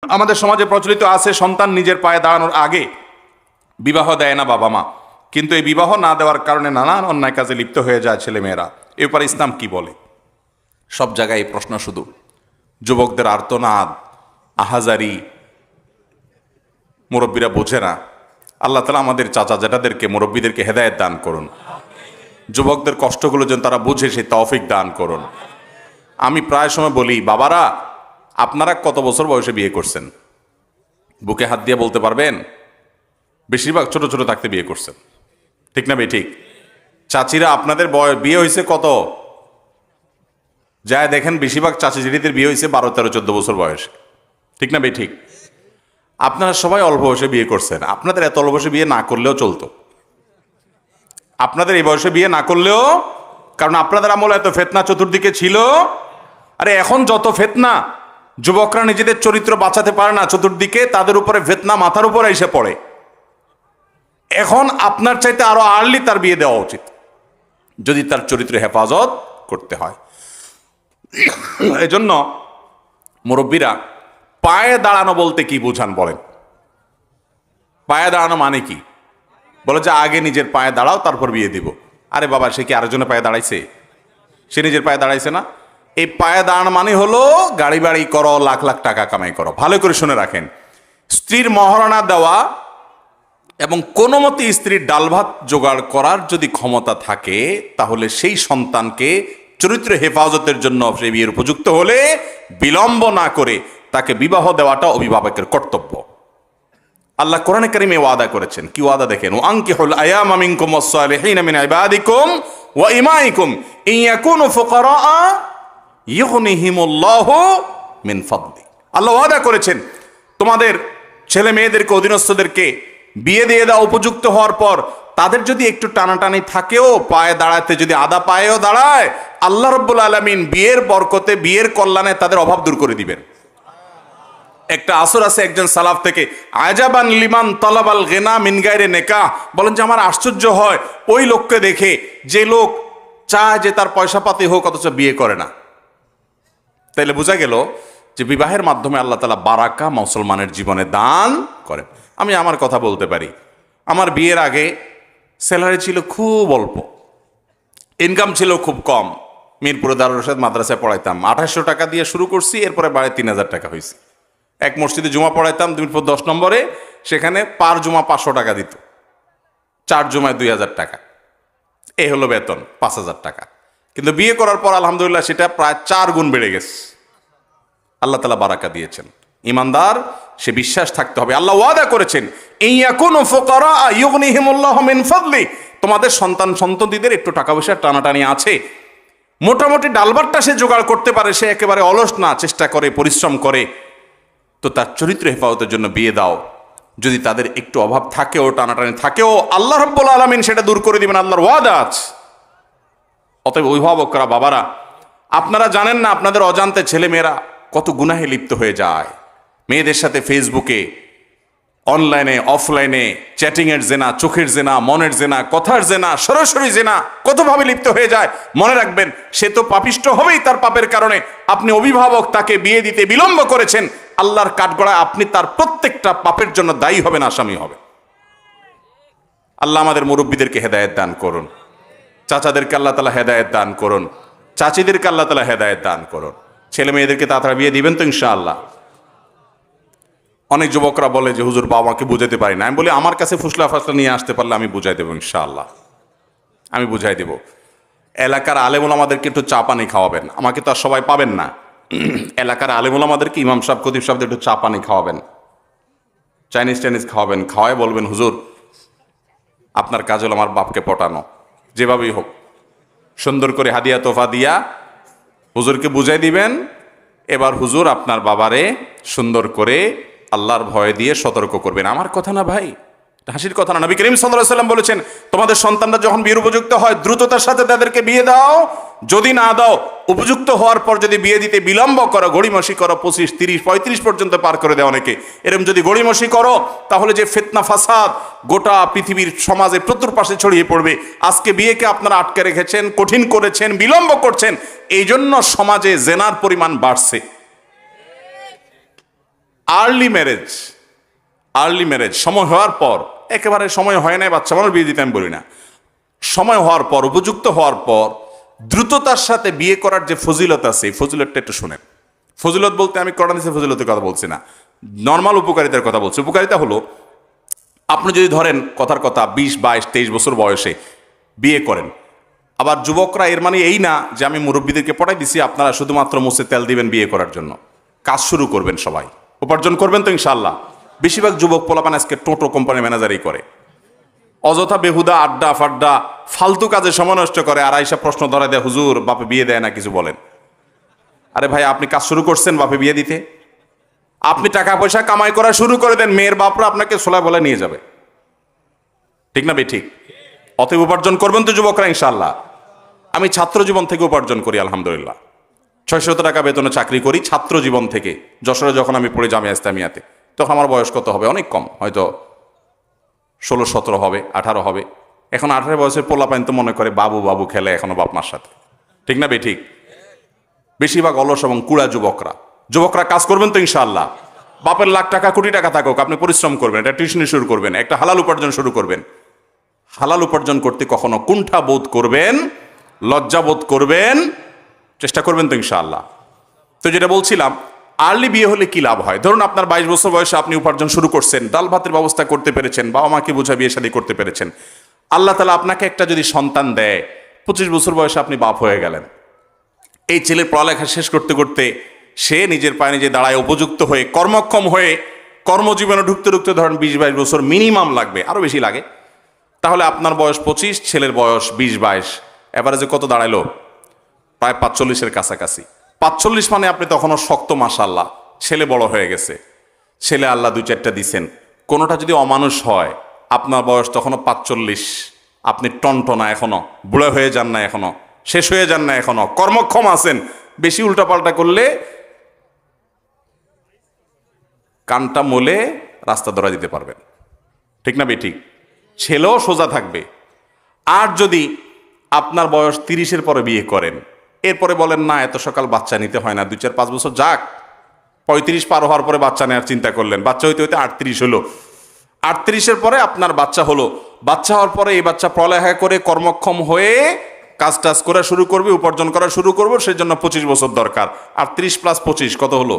আমাদের সমাজে প্রচলিত আছে সন্তান নিজের পায়ে দাঁড়ানোর আগে বিবাহ দেয় না বাবা মা, কিন্তু এই বিবাহ না দেওয়ার কারণে নানান অন্যায় কাজে লিপ্ত হয়ে যায় ছেলে মেয়েরা। এ ব্যাপারে ইসলাম কি বলে? সব জায়গায় এই প্রশ্ন, শুধু যুবকদের আর্তনাদ, আহাজারি, মুরব্বীরা বোঝে না। আল্লাহ তাআলা আমাদের চাচা জেঠাদেরকে, মুরব্বীদেরকে হেদায়েত দান করুন, যুবকদের কষ্টগুলো যেন তারা বুঝে সেই তৌফিক দান করুন। আমি প্রায় সময় বলি, বাবারা আপনারা কত বছর বয়সে বিয়ে করছেন? বুকে হাত দিয়ে বলতে পারবেন? বেশিরভাগ ছোট ছোট থাকতে বিয়ে করছেন, ঠিক না ভাই? ঠিক। চাচিরা আপনাদের বিয়ে হয়েছে কত? যায় দেখেন বেশিরভাগ চাচি জেঠিদের বিয়ে হয়েছে 12, 13, 14 বছর বয়সে, ঠিক না ভাই? ঠিক। আপনারা সবাই অল্প বয়সে বিয়ে করছেন। আপনাদের এত অল্প বয়সে বিয়ে না করলেও চলতো, আপনাদের এই বয়সে বিয়ে না করলেও, কারণ আপনাদের আমলে এত ফিতনা চতুর্দিকে ছিল। আরে এখন যত ফিতনা, যুবকরা নিজেদের চরিত্র বাঁচাতে পারে না, চতুর্দিকে তাদের উপরে ফিতনা মাথার উপরে এসে পড়ে। এখন আপনার চাইতে আরো আর্লি তার বিয়ে দেওয়া উচিত, যদি তার চরিত্র হেফাজত করতে হয়। এজন্য মুরব্বীরা পায়ে দাঁড়ানো বলতে কি বুঝান বলেন? পায়ে দাঁড়ানো মানে কি? বলে যে আগে নিজের পায়ে দাঁড়াও তারপর বিয়ে দিব। আরে বাবা, সে কি আরেকজনের পায়ে দাঁড়াইছে? সে নিজের পায়ে দাঁড়াইছে না। এই পায়ে দাঁড়ানো মানে হলো গাড়ি বাড়ি করো, লাখ লাখ টাকা কামাই করো। ভালো করে শুনে রাখেন, স্ত্রীর মহারণা দেওয়া এবং কোনো মতে স্ত্রীর ডাল ভাত জোগাড় করার যদি ক্ষমতা থাকে, তাহলে সেই সন্তানকে চরিত্র হেফাজতের জন্য সে বিয়ের উপযুক্ত হলে বিলম্ব না করে তাকে বিবাহ দেওয়াটা অভিভাবকের কর্তব্য। আল্লাহ কোরআনে কারিমে ওয়াদা করেছেন। কি ওয়াদা দেখেন? ওয়ানকিহুল আয়ামা মিনকুম ওয়াস-সালিহিনা মিন ইবাদিকুম ওয়া ইমাইকুম ইন ইয়াকুনু ফুকারা ইউগনিহিমুল্লাহু মিন ফাদলি। আল্লাহ ওয়াদা করেছেন তোমাদের ছেলে মেয়েদেরকে, অধীনস্থদেরকে বিয়ে দিয়ে দাও উপযুক্ত হওয়ার পর। তাদের যদি একটু টানাটানি থাকেও, পায়ে দাঁড়াতে যদি আদা পায়েও দাঁড়ায়, আল্লাহ রাব্বুল আলামিন বিয়ের বরকতে, বিয়ের কল্যাণে তাদের অভাব দূর করে দিবেন। একটা আসর আছে একজন সালাফ থেকে, আজাবান লিমান তালাবাল গিনা মিন গায়রি নিকাহ, বলেন যে আমার আশ্চর্য হয় ওই লোককে দেখে যে লোক চায় যে তার পয়সা পাতি হোক অথচ বিয়ে করে না। তাইলে বোঝা গেল যে বিবাহের মাধ্যমে আল্লাহ তাআলা বারাকা মুসলমানের জীবনে দান করেন। আমি আমার কথা বলতে পারি, আমার বিয়ের আগে স্যালারি ছিল খুব অল্প, ইনকাম ছিল খুব কম। মিরপুরে দারুল ইরশাদ মাদ্রাসায় পড়াইতাম, 2800 টাকা দিয়ে শুরু করছি, এরপরে বাড়ে 3000 টাকা হয়েছে। এক মসজিদে জুমা পড়াইতাম মিরপুর 10 নম্বরে, সেখানে পার জুমা 500 টাকা দিত, 4 জুমায় 2000 টাকা। এই হলো বেতন, 5000 টাকা। কিন্তু বিয়ে করার পর আলহামদুলিল্লাহ সেটা প্রায় 4 গুণ বেড়ে গেছে। আল্লাহ তাআলা বারাকা দিয়েছেন। ইমানদার সে বিশ্বাস থাকতে হবে। আল্লাহ ওয়াদা করেছেন ইয়াকুনু ফুকারা ইউগনিহিমুল্লাহু মিন ফাদলি, তোমাদের সন্তান সন্ততিদের একটু টাকা পয়সার টানাটানি আছে, মোটামুটি ডালবারটা সে জোগাড় করতে পারে, সে একেবারে অলস না, চেষ্টা করে, পরিশ্রম করে, তো তার চরিত্র হেফাজতের জন্য বিয়ে দাও। যদি তাদের একটু অভাব থাকেও, টানাটানি থাকেও, আল্লাহ রাব্বুল আলামিন সেটা দূর করে দিবেন, আল্লাহর ওয়াদা আছে। অতএব অভিভাবকরা, বাবারা, আপনারা জানেন না আপনাদের অজান্তে ছেলে মেয়েরা কত গুনাহে লিপ্ত হয়ে যায়। মেয়েদের সাথে ফেসবুকে, অনলাইনে, অফলাইনে চ্যাটিংয়ের জেনা, চোখের জেনা, মনের জেনা, কথার জেনা, সরাসরি জেনা কতভাবে লিপ্ত হয়ে যায়। মনে রাখবেন, সে তো পাপিষ্ট হবেই তার পাপের কারণে। আপনি অভিভাবক, তাকে বিয়ে দিতে বিলম্ব করেছেন, আল্লাহর কাঠগড়ায় আপনি তার প্রত্যেকটা পাপের জন্য দায়ী হবেন, আসামি হবে। আল্লাহ আমাদের মুরব্বীদেরকে হেদায়েত দান করুন, চাচাদেরকে আল্লাহ তাআলা হেদায়েত দান করুন, চাচিদেরকে আল্লাহ তাআলা হেদায়েত দান করুন। ছেলে মেয়েদেরকে তাড়াতাড়ি বিয়ে দিবেন তো ইনশাআল্লাহ। অনেক যুবকরা বলে যে হুজুর বাবা মাকে বুঝাতে পারি না। আমি বলি আমার কাছে ফুসলা ফাসলা নিয়ে আসতে পারলে আমি বুঝাই দেবো ইনশাআল্লাহ, আমি বুঝাই দেব। এলাকার আলেম ওলামাদেরকে একটু চা পানি খাওয়াবেন, আমাকে তো আর সবাই পাবেন না। এলাকার আলেম ওলামাদেরকে, ইমাম সাহেব, খতিব সাহেবদের একটু চা পানি খাওয়াবেন, চাইনিজ টাইনিজ খাওয়াবেন, খাওয়াই বলবেন হুজুর আপনার কাজ হলো আমার বাপকে পটানো, যেভাবেই হোক সুন্দর করে হাদিয়া তোফা দিয়া হুজুরকে বুঝাই দিবেন। এবার হুজুর আপনার বাবারে সুন্দর করে আল্লাহর ভয় দিয়ে সতর্ক করবেন। আমার কথা না ভাই, হাসির কথা না। নবী করিম সাল্লাল্লাহু আলাইহি ওয়াসাল্লাম বলেছেন, তোমাদের সন্তানরা যখন বিয়ের উপযুক্ত হয় দ্রুততার সাথে তাদেরকে বিয়ে দাও। যদি না দাও, উপযুক্ত হওয়ার পর যদি বিয়ে দিতে বিলম্ব করো, গড়িমসি করো, 25, 30, 35 পর্যন্ত পার করে দেয় অনেকে, এরকম যদি গড়িমসি করো, তাহলে যে ফিতনা ফাসাদ গোটা পৃথিবীর সমাজে চতুর্পাশে ছড়িয়ে পড়বে। আজকে বিয়েকে আপনারা আটকে রেখেছেন, কঠিন করেছেন, বিলম্ব করছেন, এই জন্য সমাজে জেনার পরিমাণ বাড়ছে। আর্লি ম্যারেজ সময় হওয়ার পর, একেবারে সময় হয় নাই বাচ্চা মানুষ বিয়ে দিতে আমি বলি না, সময় হওয়ার পর, উপযুক্ত হওয়ার পর দ্রুততার সাথে বিয়ে করার যে ফজিলত আছে, এই ফজিলতটা একটু শুনেন। ফজিলত বলতে আমি কোরআন হাদিসের ফজিলতের কথা বলছি না, নর্মাল উপকারিতার কথা বলছি। উপকারিতা হলো, আপনি যদি ধরেন কথার কথা 20, 22, 23 বছর বয়সে বিয়ে করেন, আবার যুবকরা এর মানে এই না যে আমি মুরব্বীদেরকে পটাই দিছি আপনারা শুধুমাত্র মুছে তেল দিবেন বিয়ে করার জন্য। কাজ শুরু করবেন, সবাই উপার্জন করবেন তো ইনশাআল্লাহ। বেশিরভাগ যুবক পোলাপান আজকে টোটো কোম্পানি ম্যানেজারই করে, অযথা বেহুদা আড্ডা ফাড্ডা ফালতু কাজে সময় নষ্ট করে, আর আইসা প্রশ্ন ধরা দেয়, হুজুর বাপে বিয়ে দেয় না, কিছু বলেন। আরে ভাই, আপনি কাজ শুরু করছেন বাপে বিয়ে দিতে? আপনি টাকা পয়সা কামাই করা শুরু করে দেন, মেয়ের বাপরা আপনাকে সোলা বলে নিয়ে যাবে। ঠিক না ঠিক? অতএব উপার্জন করবেন তো যুবকরা ইনশাআল্লাহ। আমি ছাত্র জীবন থেকে উপার্জন করি আলহামদুলিল্লাহ, 600 টাকা বেতনে চাকরি করি ছাত্র জীবন থেকে। যশোরে যখন আমি পড়ি জামিয়া ইসলামিয়াতে, তখন আমার বয়স কত হবে? অনেক কম, হয়তো 16, 17 হবে, 18 হবে। এখন 18 বয়সের পোলাপাইন তো মনে করে বাবু বাবু খেলে এখনো বাপ মার সাথে। ঠিক না ঠিক? বেশিরভাগ অলস এবং কুড়া যুবকরা কাজ করবেন তো ইনশাআল্লাহ। বাপের লাখ টাকা কোটি টাকা থাকুক, আপনি পরিশ্রম করবেন, একটা টিউশনি শুরু করবেন, একটা হালাল উপার্জন শুরু করবেন। হালাল উপার্জন করতে কখনো কুণ্ঠা বোধ করবেন, লজ্জা বোধ করবেন, চেষ্টা করবেন তো ইনশাআল্লাহ। তো যেটা বলছিলাম, আর্লি বিয়ে হলে কি লাভ হয়? ধরুন আপনার 22 বছর বয়সে আপনি উপার্জন শুরু করছেন, ডাল ভাতের ব্যবস্থা করতে পেরেছেন, বাবা মাকে বোঝা বিয়ে শাদী করতে পেরেছেন। আল্লাহ তাআলা আপনাকে একটা যদি সন্তান দেয়, 25 বছর বয়সে আপনি বাপ হয়ে গেলেন। এই ছেলের পড়ালেখা শেষ করতে করতে সে নিজের পায়ে নিজে দাঁড়ায়, উপযুক্ত হয়ে কর্মক্ষম হয়ে কর্মজীবনে ঢুকতে ঢুকতে ধরেন 20-22 বছর মিনিমাম লাগবে, আরো বেশি লাগে। তাহলে আপনার বয়স 25, ছেলের বয়স 20-22, এভারেজে কত দাঁড়াইলো? প্রায় 45-এর কাছাকাছি। 45 মানে আপনি তখনও শক্ত, মাশাআল্লাহ, ছেলে বড় হয়ে গেছে, ছেলে আল্লাহ 2-4টা দিছেন। কোনোটা যদি অমানুষ হয়, আপনার বয়স তখনও 45, আপনি টনটনা এখনো, বুড়ো হয়ে যান না এখনো, শেষ হয়ে যান না এখনো, কর্মক্ষম আছেন। বেশি উল্টাপাল্টা করলে কানটা মোলে রাস্তা ধরা দিতে পারবেন। ঠিক না ঠিক? ছেলেও সোজা থাকবে। আর যদি আপনার বয়স 30-এর পরে বিয়ে করেন, এরপরে বলেন না এত সকাল বাচ্চা নিতে হয় না, 2-4-5 বছর যাক, 35 পার হওয়ার পরে বাচ্চা নেওয়ার চিন্তা করলেন, বাচ্চা হইতে হইতে 38 হলো, 38-এর পরে আপনার বাচ্চা হলো, বাচ্চা হওয়ার পরে এই বাচ্চা পড়ালেখা করে কর্মক্ষম হয়ে কাজ টাজ করা শুরু করবে, উপার্জন করা শুরু করবো, সেই জন্য 25 বছর দরকার। 38 + 25 কত হলো?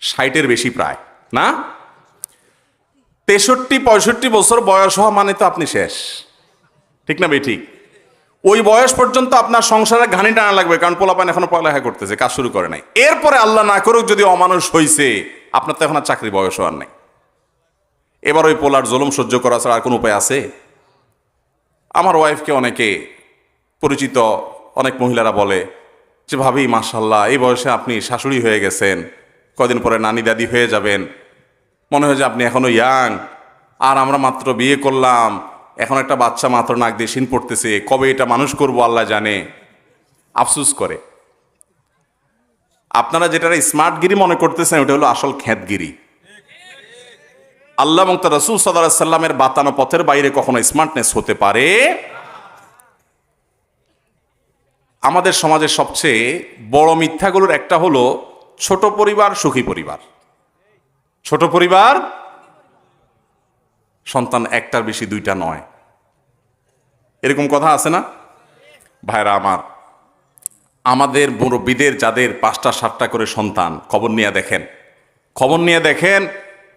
60-এর বেশি প্রায়, না? 63-65 বছর বয়স হওয়া মানে তো আপনি শেষ। ঠিক না ঠিক? ওই বয়স পর্যন্ত আপনার সংসারে ঘানি টানা লাগবে, কারণ পোলাপান এখনো পড়ালেখা করতেছে, কাজ শুরু করে নাই। এরপরে আল্লাহ না করুক যদি অমানুষ হইছে, আপনার তো এখন আর চাকরি বয়স হওয়ার নাই। এবার ওই পোলার জুলুম সহ্য করা ছাড়া আর কোনো উপায় আছে? আমার ওয়াইফকে অনেকে পরিচিত অনেক মহিলারা বলে যে, ভাবি মাশাআল্লাহ, এই বয়সে আপনি শাশুড়ি হয়ে গেছেন, কদিন পরে নানি দাদি হয়ে যাবেন, মনে হয় যে আপনি এখনো ইয়াং, আর আমরা মাত্র বিয়ে করলাম, এখন একটা বাচ্চা মাত্র নাক দিয়ে শিন পড়তেছে, কবে এটা মানুষ করবো আল্লাহ জানে। আফসুস করে। আপনারা যেটা স্মার্টগিরি মনে করতেছেন, ওটা হলো আসল খ্যাতগিরি। আল্লাহ এবং তার রাসূল সাল্লাল্লাহু আলাইহি সাল্লামের বাতানো পথের বাইরে কখনো স্মার্টনেস হতে পারে। আমাদের সমাজের সবচেয়ে বড় মিথ্যাগুলোর একটা হলো ছোট পরিবার সুখী পরিবার। ছোট পরিবার, সন্তান একটার বেশি, 2টা নয়, এরকম কথা আছে না ভাইরা আমার? আমাদের মুরব্বীদের যাদের 5টা 7টা করে সন্তান, খবর নিয়ে দেখেন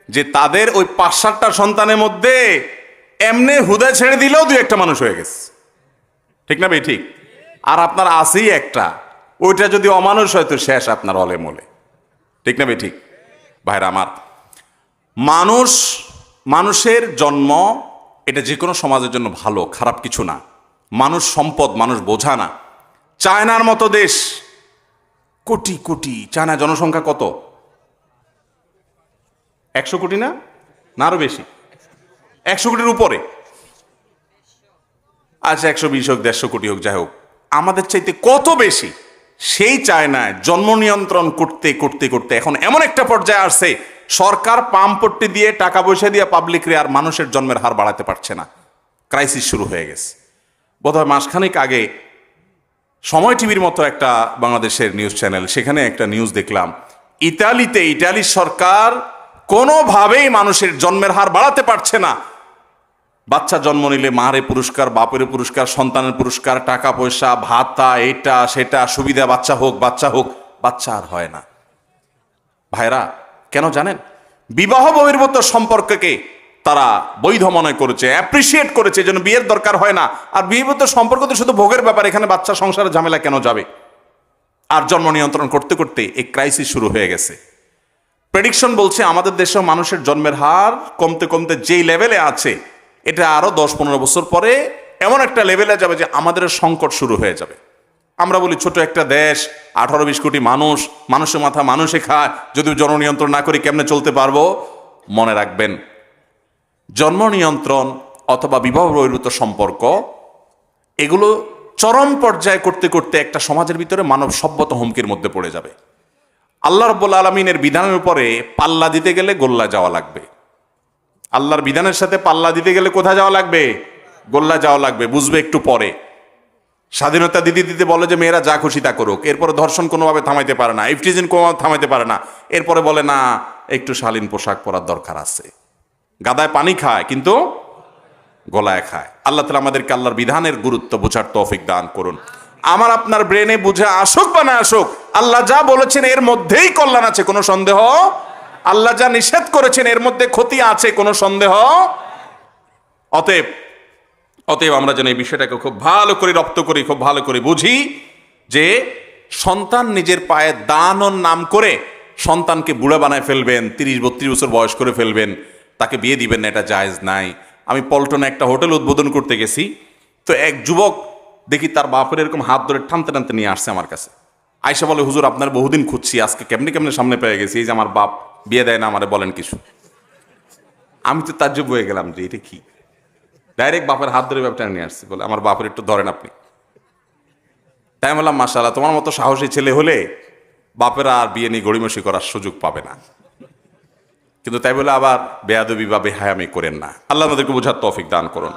যে তাদের ওই 5-7টা সন্তানের মধ্যে এমনি হুদা ছেড়ে দিলেও 2-1টা মানুষ হয়ে গেছে। ঠিক না ঠিক? আর আপনার আছেই একটা, ওইটা যদি অমানুষ হয় তো শেষ আপনার অলে মলে। ঠিক না ঠিক? ভাইরা আমার, মানুষের জন্ম এটা যে কোনো সমাজের জন্য ভালো, খারাপ কিছু না। মানুষ সম্পদ, মানুষ বোঝা না। চায়নার মতো দেশ, কোটি কোটি, চায়না জনসংখ্যা কত? 100 কোটি না আরো বেশি? 100 কোটির উপরে। আচ্ছা 120 হোক, 150 কোটি হোক, যাই হোক, আমাদের চাইতে কত বেশি। সেই চায়নায় জন্ম নিয়ন্ত্রণ করতে করতে করতে এখন এমন একটা পর্যায়ে আসছে, সরকার পাম্পট্টি দিয়ে টাকা পয়সা দিয়ে পাবলিকরে আর মানুষের জন্মের হার বাড়াতে পারছে না। ক্রাইসিস শুরু হয়ে গেছে। বোধহয় মাসখানেক আগে সময় টিভির মতো একটা বাংলাদেশের নিউজ চ্যানেল, সেখানে একটা নিউজ দেখলাম, ইটালির সরকার কোনোভাবেই মানুষের জন্মের হার বাড়াতে পারছে না। বাচ্চা জন্ম নিলে মারে পুরস্কার, বাপের পুরস্কার, সন্তানের পুরস্কার, টাকা পয়সা, ভাতা, এটা সেটা, সুবিধা, বাচ্চা হোক, বাচ্চা আর হয় না। ভাইরা, কেন জানেন? বিবাহ বহির্ভূত সম্পর্ককে তারা বৈধ মনে করেছে, অ্যাপ্রিসিয়েট করেছে, যেন বিয়ের দরকার হয় না। আর বিবাহিত সম্পর্ক তো শুধু ভোগের ব্যাপার, এখানে বাচ্চা সংসারের ঝামেলা কেন যাবে? আর জন্ম নিয়ন্ত্রণ করতে করতে এই ক্রাইসিস শুরু হয়ে গেছে। প্রেডিকশন বলছে আমাদের দেশেও মানুষের জন্মের হার কমতে কমতে যেই লেভেলে আছে, এটা আরো 10-15 বছর পরে এমন একটা লেভেলে যাবে যে আমাদের সংকট শুরু হয়ে যাবে। আমরা বলি ছোট একটা দেশ, 18-20 কোটি মানুষ, মানুষের মাথা মানুষে খায়, যদি জননিয়ন্ত্রণ না করি কেমনে চলতে পারবো? মনে রাখবেন, জন্ম নিয়ন্ত্রণ অথবা বিবাহ বহির্ভূত সম্পর্ক এগুলো চরম পর্যায়ে করতে করতে একটা সমাজের ভিতরে মানব সভ্যতা হুমকির মধ্যে পড়ে যাবে। আল্লাহ রাব্বুল আলামিনের বিধানের উপরে পাল্লা দিতে গেলে গোল্লা যাওয়া লাগবে। আল্লাহর বিধানের সাথে পাল্লা দিতে গেলে কোথায় যাওয়া লাগবে? গোল্লা যাওয়া লাগবে। বুঝবে একটু পরে। স্বাধীনতা দিতে দিতে বলে যে মেয়েরা যা খুশি তা করুক, এরপরে ধর্ষণ কোনোভাবে থামাইতে পারে না, ইফটিজিং কোনোভাবে থামাইতে পারে না, এরপরে বলে না একটু শালীন পোশাক পরার দরকার আছে। গাদায় পানি খায় কিন্তু গলায় খায়। আল্লাহ তাআলা আমাদেরকে আল্লাহর বিধানের গুরুত্ব বোঝার তৌফিক দান করুন। আমার আপনার ব্রেনে বুঝে আসুক বা না আসুক, আল্লাহ যা বলেছেন এর মধ্যেই কল্যাণ আছে, কোনো সন্দেহ। আল্লাহ যা নিষেধ করেছেন এর মধ্যে ক্ষতি আছে, কোনো সন্দেহ। অতএব আমরা যেন এই বিষয়টাকে খুব ভালো করে রপ্ত করি, খুব ভালো করে বুঝি যে সন্তান নিজের পায়ে দানোর নাম করে সন্তানকে বুড়া বানায় ফেলবেন, 30-32 বছর বয়স করে ফেলবেন, তাকে বিয়ে দিবেন না, এটা জায়েজ নাই। আমি পল্টনে একটা হোটেল উদ্বোধন করতে গেছি, তো এক যুবক দেখি তার বাপের এরকম হাত ধরে টানতে টানতে নিয়ে আসছে আমার কাছে। আয়সা বলে, হুজুর আপনার বহুদিন খুঁজছি, আজকে কেমনে কেমনে সামনে পেয়ে গেছি, এই যে আমার বাপ বিয়ে দেয় না আমারে, বলেন কিছু। আমি তো তাজ্জব হয়ে গেলাম যে এটা কি, ডাইরেক্ট বাপের হাত ধরে ব্যাপারটা নিয়ে আসছি। বলে আমার বাপের একটু ধরেন আপনি। তাই বললাম, মাশাআল্লাহ, তোমার মতো সাহসী ছেলে হলে বাপেরা আর বিয়ে নিয়ে গড়িমসি করার সুযোগ পাবে না। কিন্তু তাই বলে আবার বেয়াদবি বা বেহায়ামি করেন না। আল্লাহ আমাদেরকে বোঝার তৌফিক দান করুন।